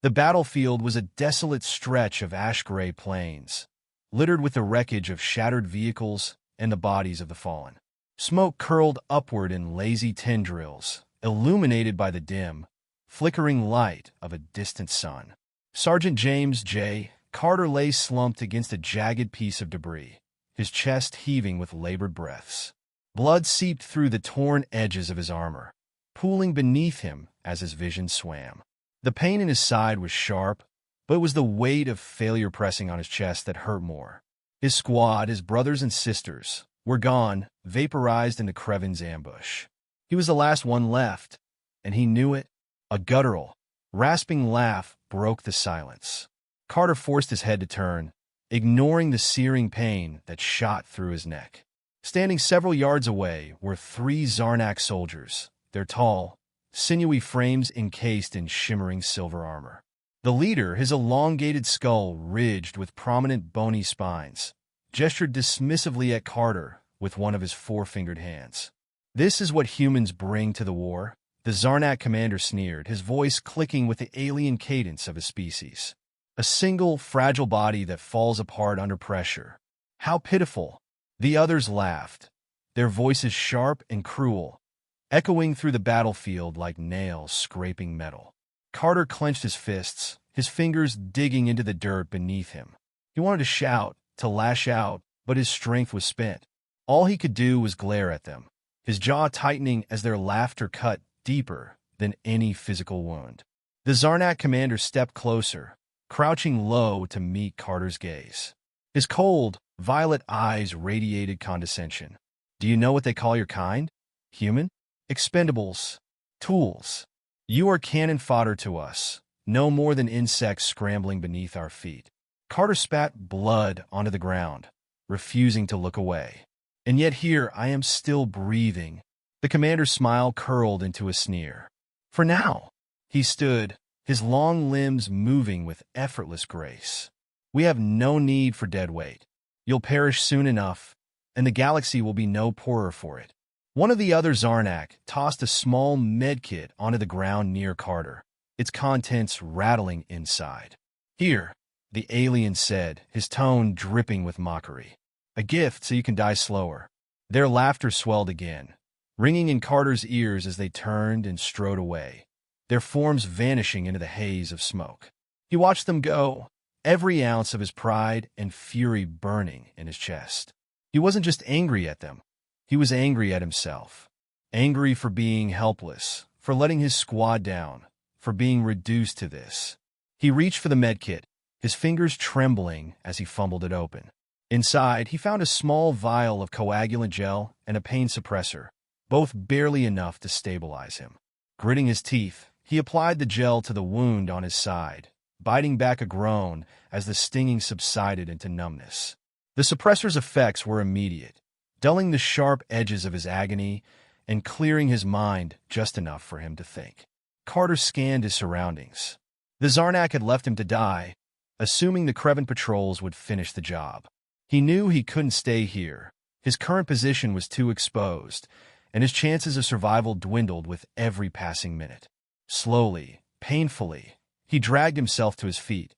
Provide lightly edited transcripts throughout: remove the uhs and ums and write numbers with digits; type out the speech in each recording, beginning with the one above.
The battlefield was a desolate stretch of ash-gray plains, littered with the wreckage of shattered vehicles and the bodies of the fallen. Smoke curled upward in lazy tendrils, illuminated by the dim, flickering light of a distant sun. Sergeant James J. Carter lay slumped against a jagged piece of debris, his chest heaving with labored breaths. Blood seeped through the torn edges of his armor, pooling beneath him as his vision swam. The pain in his side was sharp, but it was the weight of failure pressing on his chest that hurt more. His squad, his brothers and sisters, were gone, vaporized in the Kreven's ambush. He was the last one left, and he knew it. A guttural, rasping laugh broke the silence. Carter forced his head to turn, ignoring the searing pain that shot through his neck. Standing several yards away were 3 Zarnak soldiers, their tall, sinewy frames encased in shimmering silver armor. The leader, his elongated skull ridged with prominent bony spines, gestured dismissively at Carter with one of his 4-fingered hands. "This is what humans bring to the war," the Zarnak commander sneered, his voice clicking with the alien cadence of his species. "A single, fragile body that falls apart under pressure. How pitiful!" The others laughed, their voices sharp and cruel, echoing through the battlefield like nails scraping metal. Carter clenched his fists, his fingers digging into the dirt beneath him. He wanted to shout, to lash out, but his strength was spent. All he could do was glare at them, his jaw tightening as their laughter cut deeper than any physical wound. The Zarnak commander stepped closer, crouching low to meet Carter's gaze. His cold, violet eyes radiated condescension. "Do you know what they call your kind? Human? Expendables. Tools. You are cannon fodder to us, no more than insects scrambling beneath our feet." Carter spat blood onto the ground, refusing to look away. "And yet here I am still breathing." The commander's smile curled into a sneer. "For now." He stood, his long limbs moving with effortless grace. "We have no need for dead weight. You'll perish soon enough, and the galaxy will be no poorer for it." One of the other Zarnak tossed a small medkit onto the ground near Carter, its contents rattling inside. "Here," the alien said, his tone dripping with mockery. "A gift so you can die slower." Their laughter swelled again, ringing in Carter's ears as they turned and strode away, their forms vanishing into the haze of smoke. He watched them go, every ounce of his pride and fury burning in his chest. He wasn't just angry at them. He was angry at himself. Angry for being helpless, for letting his squad down, for being reduced to this. He reached for the medkit, his fingers trembling as he fumbled it open. Inside, he found a small vial of coagulant gel and a pain suppressor, both barely enough to stabilize him. Gritting his teeth, he applied the gel to the wound on his side, biting back a groan as the stinging subsided into numbness. The suppressor's effects were immediate, dulling the sharp edges of his agony and clearing his mind just enough for him to think. Carter scanned his surroundings. The Zarnak had left him to die, assuming the Kreven patrols would finish the job. He knew he couldn't stay here. His current position was too exposed, and his chances of survival dwindled with every passing minute. Slowly, painfully, he dragged himself to his feet,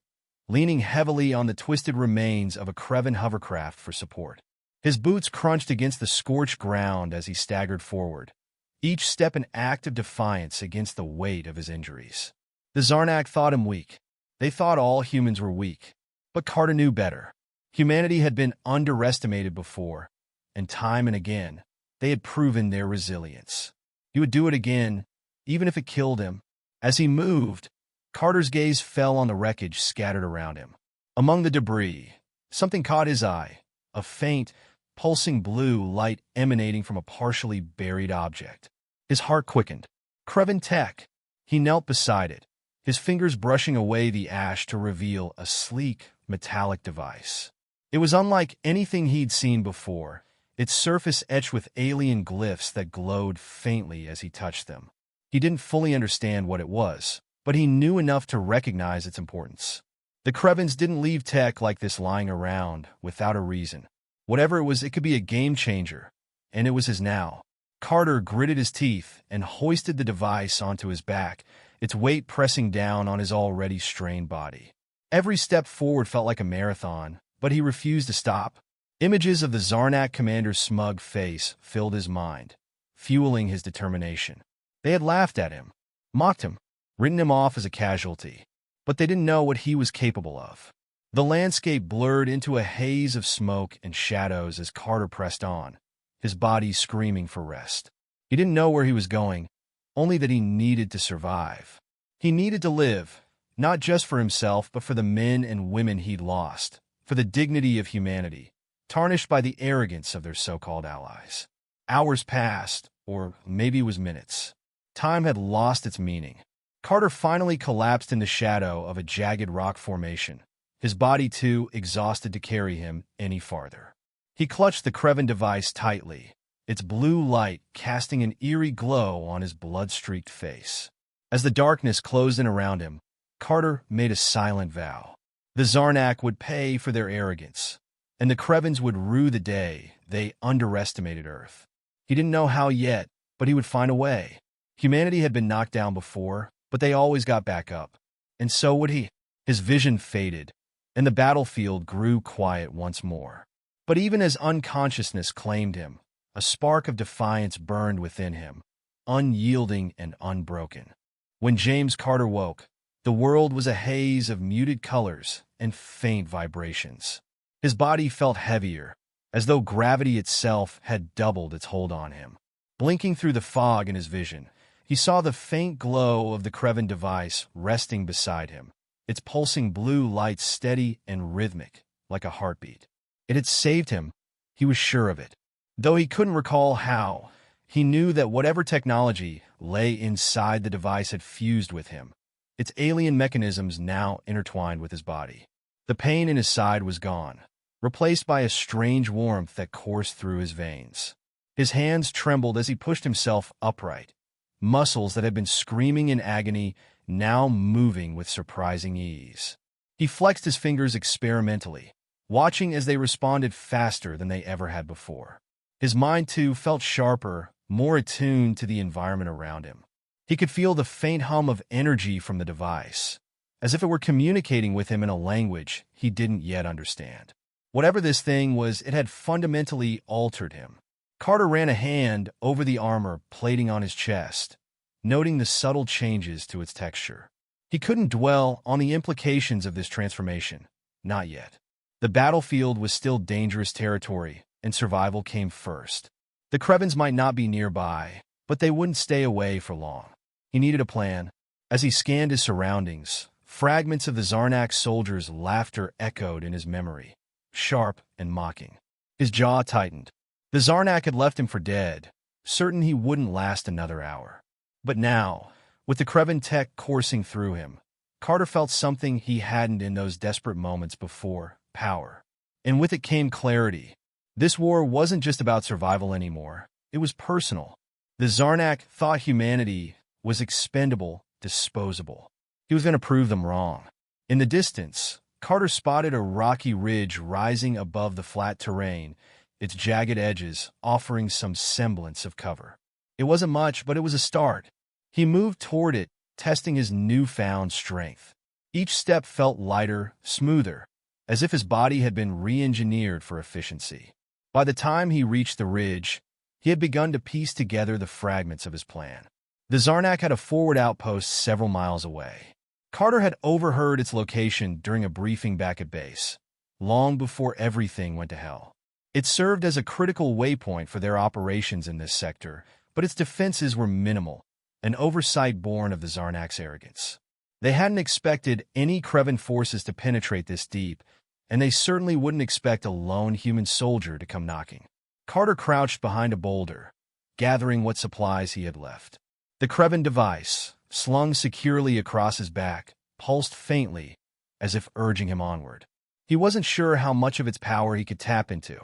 leaning heavily on the twisted remains of a Kreven hovercraft for support. His boots crunched against the scorched ground as he staggered forward, each step an act of defiance against the weight of his injuries. The Zarnak thought him weak. They thought all humans were weak. But Carter knew better. Humanity had been underestimated before, and time and again, they had proven their resilience. He would do it again, even if it killed him. As he moved, Carter's gaze fell on the wreckage scattered around him. Among the debris, something caught his eye, a faint, pulsing blue light emanating from a partially buried object. His heart quickened. Kreven tech. He knelt beside it, his fingers brushing away the ash to reveal a sleek, metallic device. It was unlike anything he'd seen before, its surface etched with alien glyphs that glowed faintly as he touched them. He didn't fully understand what it was, but he knew enough to recognize its importance. The Krevens didn't leave tech like this lying around without a reason. Whatever it was, it could be a game changer, and it was his now. Carter gritted his teeth and hoisted the device onto his back, its weight pressing down on his already strained body. Every step forward felt like a marathon, but he refused to stop. Images of the Zarnak commander's smug face filled his mind, fueling his determination. They had laughed at him, mocked him, written him off as a casualty, but they didn't know what he was capable of. The landscape blurred into a haze of smoke and shadows as Carter pressed on, his body screaming for rest. He didn't know where he was going, only that he needed to survive. He needed to live, not just for himself, but for the men and women he'd lost, for the dignity of humanity, tarnished by the arrogance of their so-called allies. Hours passed, or maybe it was minutes. Time had lost its meaning. Carter finally collapsed in the shadow of a jagged rock formation, his body too exhausted to carry him any farther. He clutched the Kreven device tightly, its blue light casting an eerie glow on his blood-streaked face. As the darkness closed in around him, Carter made a silent vow. The Zarnak would pay for their arrogance, and the Krevens would rue the day they underestimated Earth. He didn't know how yet, but he would find a way. Humanity had been knocked down before, but they always got back up. And so would he. His vision faded, and the battlefield grew quiet once more. But even as unconsciousness claimed him, a spark of defiance burned within him, unyielding and unbroken. When James Carter woke, the world was a haze of muted colors and faint vibrations. His body felt heavier, as though gravity itself had doubled its hold on him. Blinking through the fog in his vision, he saw the faint glow of the Kreven device resting beside him, its pulsing blue light steady and rhythmic, like a heartbeat. It had saved him, he was sure of it. Though he couldn't recall how, he knew that whatever technology lay inside the device had fused with him, its alien mechanisms now intertwined with his body. The pain in his side was gone, replaced by a strange warmth that coursed through his veins. His hands trembled as he pushed himself upright, muscles that had been screaming in agony now moving with surprising ease. He flexed his fingers experimentally, watching as they responded faster than they ever had before. His mind, too, felt sharper, more attuned to the environment around him. He could feel the faint hum of energy from the device, as if it were communicating with him in a language he didn't yet understand. Whatever this thing was, it had fundamentally altered him. Carter ran a hand over the armor plating on his chest, noting the subtle changes to its texture. He couldn't dwell on the implications of this transformation, not yet. The battlefield was still dangerous territory, and survival came first. The Krevens might not be nearby, but they wouldn't stay away for long. He needed a plan. As he scanned his surroundings, fragments of the Zarnak soldiers' laughter echoed in his memory, sharp and mocking. His jaw tightened. The Zarnak had left him for dead, certain he wouldn't last another hour. But now, with the Kreven tech coursing through him, Carter felt something he hadn't in those desperate moments before: power. And with it came clarity. This war wasn't just about survival anymore. It was personal. The Zarnak thought humanity was expendable, disposable. He was going to prove them wrong. In the distance, Carter spotted a rocky ridge rising above the flat terrain, its jagged edges offering some semblance of cover. It wasn't much, but it was a start. He moved toward it, testing his newfound strength. Each step felt lighter, smoother, as if his body had been re-engineered for efficiency. By the time he reached the ridge, he had begun to piece together the fragments of his plan. The Zarnak had a forward outpost several miles away. Carter had overheard its location during a briefing back at base, long before everything went to hell. It served as a critical waypoint for their operations in this sector, but its defenses were minimal, an oversight born of the Zarnak's arrogance. They hadn't expected any Kreven forces to penetrate this deep, and they certainly wouldn't expect a lone human soldier to come knocking. Carter crouched behind a boulder, gathering what supplies he had left. The Kreven device, slung securely across his back, pulsed faintly, as if urging him onward. He wasn't sure how much of its power he could tap into,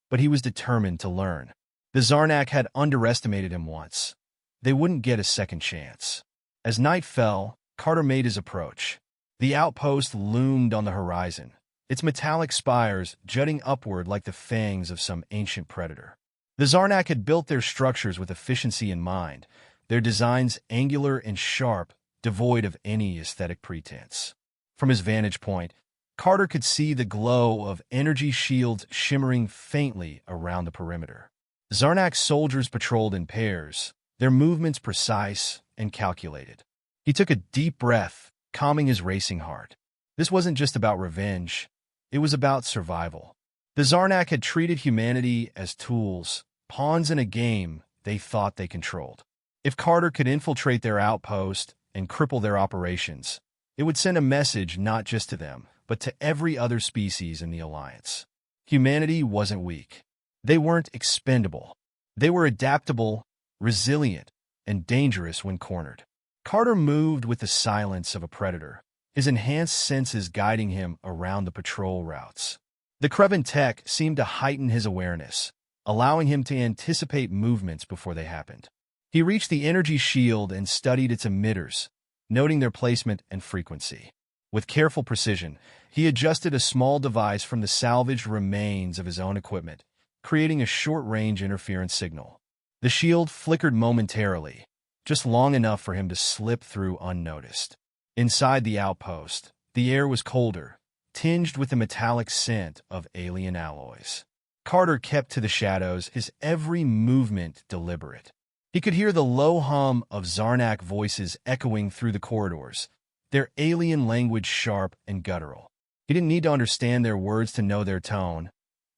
but he was determined to learn. The Zarnak had underestimated him once. They wouldn't get a second chance. As night fell, Carter made his approach. The outpost loomed on the horizon, its metallic spires jutting upward like the fangs of some ancient predator. The Zarnak had built their structures with efficiency in mind, their designs angular and sharp, devoid of any aesthetic pretense. From his vantage point, Carter could see the glow of energy shields shimmering faintly around the perimeter. Zarnak's soldiers patrolled in pairs, their movements precise and calculated. He took a deep breath, calming his racing heart. This wasn't just about revenge, it was about survival. The Zarnak had treated humanity as tools, pawns in a game they thought they controlled. If Carter could infiltrate their outpost and cripple their operations, it would send a message not just to them, but to every other species in the Alliance. Humanity wasn't weak. They weren't expendable. They were adaptable, resilient, and dangerous when cornered. Carter moved with the silence of a predator, his enhanced senses guiding him around the patrol routes. The Kreven tech seemed to heighten his awareness, allowing him to anticipate movements before they happened. He reached the energy shield and studied its emitters, noting their placement and frequency. With careful precision, he adjusted a small device from the salvaged remains of his own equipment, creating a short-range interference signal. The shield flickered momentarily, just long enough for him to slip through unnoticed. Inside the outpost, the air was colder, tinged with the metallic scent of alien alloys. Carter kept to the shadows, his every movement deliberate. He could hear the low hum of Zarnak voices echoing through the corridors, their alien language sharp and guttural. He didn't need to understand their words to know their tone.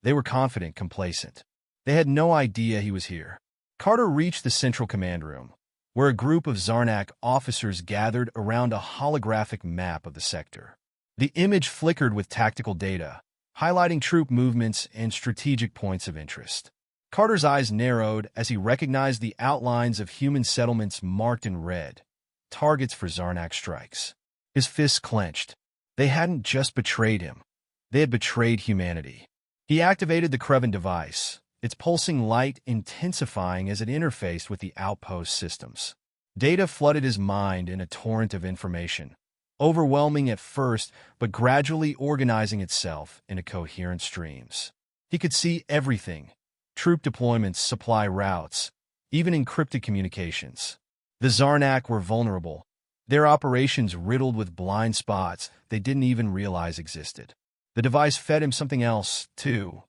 They were confident, complacent. They had no idea he was here. Carter reached the central command room, where a group of Zarnak officers gathered around a holographic map of the sector. The image flickered with tactical data, highlighting troop movements and strategic points of interest. Carter's eyes narrowed as he recognized the outlines of human settlements marked in red, targets for Zarnak strikes. His fists clenched. They hadn't just betrayed him. They had betrayed humanity. He activated the Kreven device, its pulsing light intensifying as it interfaced with the outpost systems. Data flooded his mind in a torrent of information, overwhelming at first but gradually organizing itself into coherent streams. He could see everything: troop deployments, supply routes, even encrypted communications. The Zarnak were vulnerable, their operations riddled with blind spots they didn't even realize existed. The device fed him something else, too: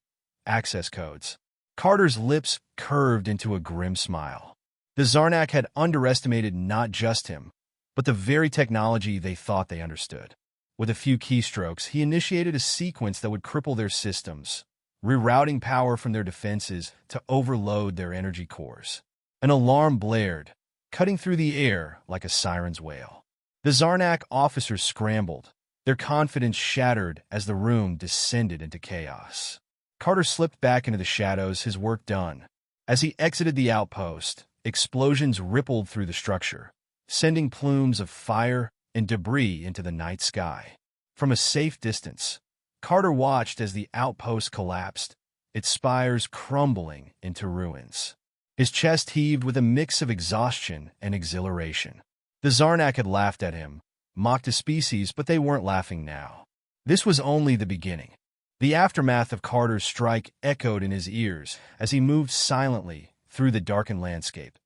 access codes. Carter's lips curved into a grim smile. The Zarnak had underestimated not just him, but the very technology they thought they understood. With a few keystrokes, he initiated a sequence that would cripple their systems, rerouting power from their defenses to overload their energy cores. An alarm blared, cutting through the air like a siren's wail. The Zarnak officers scrambled, their confidence shattered as the room descended into chaos. Carter slipped back into the shadows, his work done. As he exited the outpost, explosions rippled through the structure, sending plumes of fire and debris into the night sky. From a safe distance, Carter watched as the outpost collapsed, its spires crumbling into ruins. His chest heaved with a mix of exhaustion and exhilaration. The Zarnak had laughed at him, mocked his species, but they weren't laughing now. This was only the beginning. The aftermath of Carter's strike echoed in his ears as he moved silently through the darkened landscape,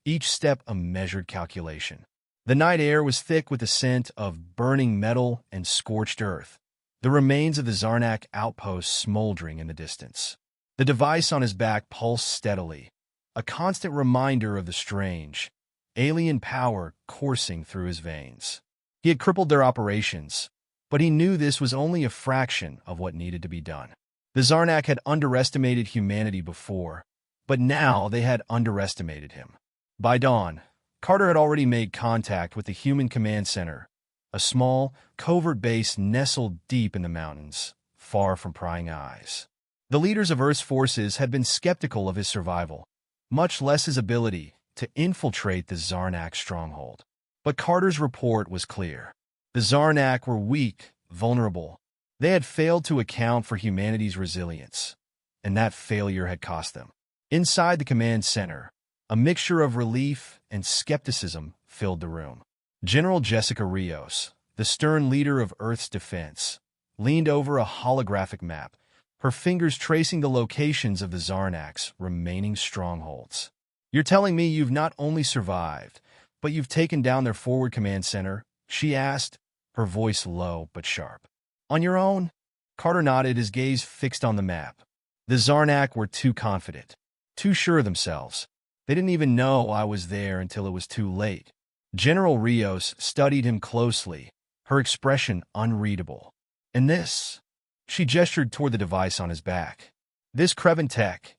each step a measured calculation. The night air was thick with the scent of burning metal and scorched earth, the remains of the Zarnak outpost smoldering in the distance. The device on his back pulsed steadily, a constant reminder of the strange, alien power coursing through his veins. He had crippled their operations, but he knew this was only a fraction of what needed to be done. The Zarnak had underestimated humanity before, but now they had underestimated him. By dawn, Carter had already made contact with the human command center, a small, covert base nestled deep in the mountains, far from prying eyes. The leaders of Earth's forces had been skeptical of his survival, much less his ability to infiltrate the Zarnak stronghold. But Carter's report was clear. The Zarnak were weak, vulnerable. They had failed to account for humanity's resilience, and that failure had cost them. Inside the command center, a mixture of relief and skepticism filled the room. General Jessica Rios, the stern leader of Earth's defense, leaned over a holographic map, her fingers tracing the locations of the Zarnak's remaining strongholds. "You're telling me you've not only survived, "But you've taken down their forward command center?" she asked, her voice low but sharp. "On your own?" Carter nodded, his gaze fixed on the map. The Zarnak were too confident, too sure of themselves. They didn't even know I was there until it was too late. General Rios studied him closely, her expression unreadable. "And this?" She gestured toward the device on his back. "This Kreven tech.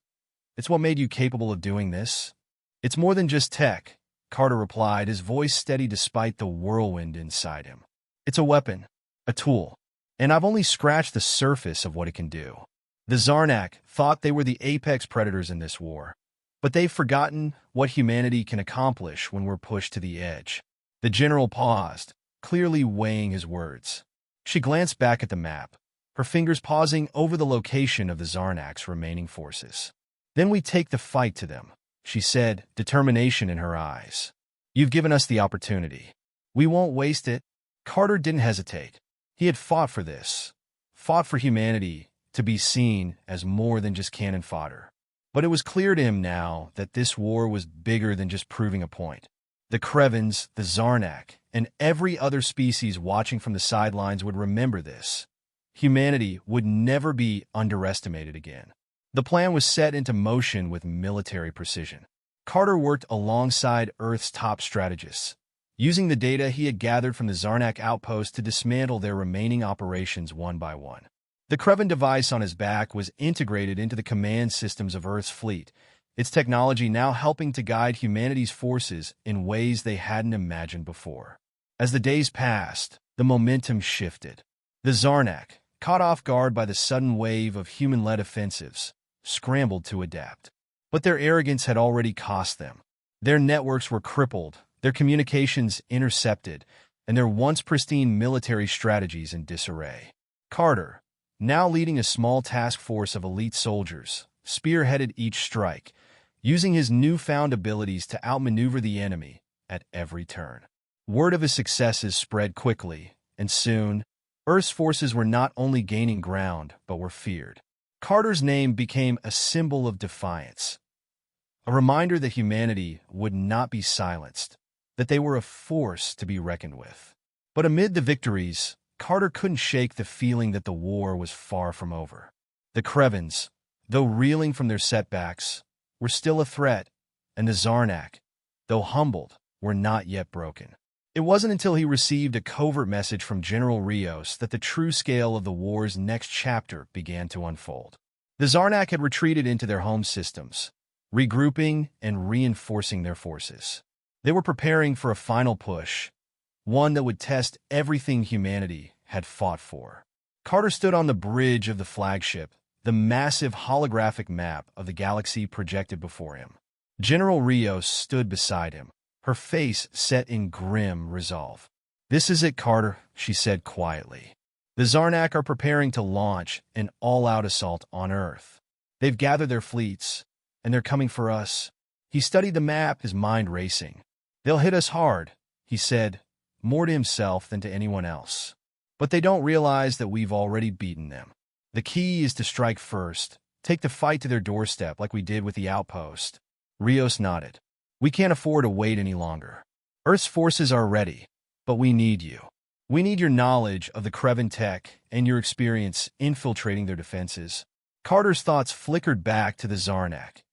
It's what made you capable of doing this?" "It's more than just tech," Carter replied, his voice steady despite the whirlwind inside him. "It's a weapon, a tool, and I've only scratched the surface of what it can do." The Zarnak thought they were the apex predators in this war, but they've forgotten what humanity can accomplish when we're pushed to the edge. The general paused, clearly weighing his words. She glanced back at the map, her fingers pausing over the location of the Zarnak's remaining forces. "Then we take the fight to them," she said, determination in her eyes. "You've given us the opportunity. We won't waste it." Carter didn't hesitate. He had fought for this, fought for humanity to be seen as more than just cannon fodder. But it was clear to him now that this war was bigger than just proving a point. The Krevens, the Zarnak, and every other species watching from the sidelines would remember this. Humanity would never be underestimated again. The plan was set into motion with military precision. Carter worked alongside Earth's top strategists, using the data he had gathered from the Zarnak outpost to dismantle their remaining operations one by one. The Kreven device on his back was integrated into the command systems of Earth's fleet, its technology now helping to guide humanity's forces in ways they hadn't imagined before. As the days passed, the momentum shifted. The Zarnak, caught off guard by the sudden wave of human-led offensives, scrambled to adapt. But their arrogance had already cost them. Their networks were crippled, their communications intercepted, and their once pristine military strategies in disarray. Carter, now leading a small task force of elite soldiers, spearheaded each strike, using his newfound abilities to outmaneuver the enemy at every turn. Word of his successes spread quickly, and soon, Earth's forces were not only gaining ground, but were feared. Carter's name became a symbol of defiance, a reminder that humanity would not be silenced, that they were a force to be reckoned with. But amid the victories, Carter couldn't shake the feeling that the war was far from over. The Krevens, though reeling from their setbacks, were still a threat, and the Zarnak, though humbled, were not yet broken. It wasn't until he received a covert message from General Rios that the true scale of the war's next chapter began to unfold. The Zarnak had retreated into their home systems, regrouping and reinforcing their forces. They were preparing for a final push, one that would test everything humanity had fought for. Carter stood on the bridge of the flagship, the massive holographic map of the galaxy projected before him. General Rios stood beside him, her face set in grim resolve. "This is it, Carter," she said quietly. "The Zarnak are preparing to launch an all-out assault on Earth. They've gathered their fleets, and they're coming for us." He studied the map, his mind racing. "They'll hit us hard," he said, more to himself than to anyone else. "But they don't realize that we've already beaten them. The key is to strike first, take the fight to their doorstep like we did with the outpost." Rios nodded. "We can't afford to wait any longer. Earth's forces are ready, but we need you. We need your knowledge of the Kreven tech and your experience infiltrating their defenses." Carter's thoughts flickered back to the Zarnak,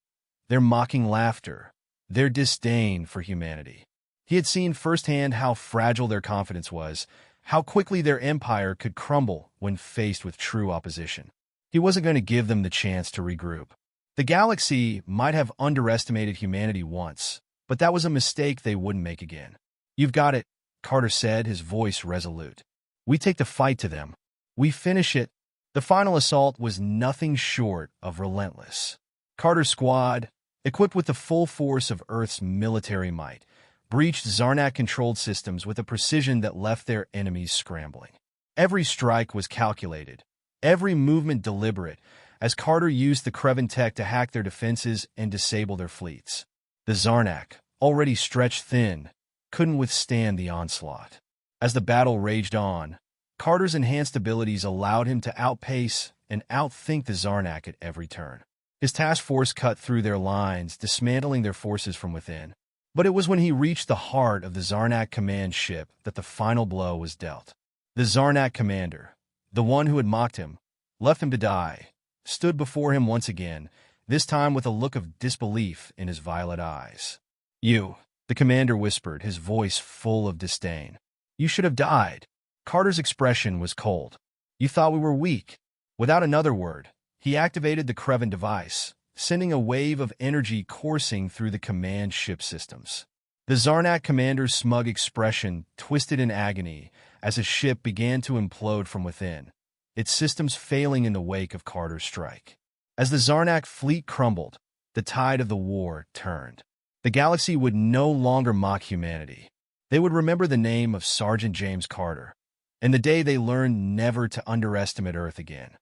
their mocking laughter, their disdain for humanity. He had seen firsthand how fragile their confidence was, how quickly their empire could crumble when faced with true opposition. He wasn't going to give them the chance to regroup. The galaxy might have underestimated humanity once, but that was a mistake they wouldn't make again. "You've got it," Carter said, his voice resolute. "We take the fight to them. We finish it." The final assault was nothing short of relentless. Carter's squad, equipped with the full force of Earth's military might, breached Zarnak-controlled systems with a precision that left their enemies scrambling. Every strike was calculated, every movement deliberate, as Carter used the Kreven tech to hack their defenses and disable their fleets. The Zarnak, already stretched thin, couldn't withstand the onslaught. As the battle raged on, Carter's enhanced abilities allowed him to outpace and outthink the Zarnak at every turn. His task force cut through their lines, dismantling their forces from within. But it was when he reached the heart of the Zarnak command ship that the final blow was dealt. The Zarnak commander, the one who had mocked him, left him to die, stood before him once again, this time with a look of disbelief in his violet eyes. "You," the commander whispered, his voice full of disdain. "You should have died." Carter's expression was cold. "You thought we were weak." Without another word, he activated the Kreven device, sending a wave of energy coursing through the command ship systems. The Zarnak commander's smug expression twisted in agony as his ship began to implode from within, its systems failing in the wake of Carter's strike. As the Zarnak fleet crumbled, the tide of the war turned. The galaxy would no longer mock humanity. They would remember the name of Sergeant James Carter, and the day they learned never to underestimate Earth again.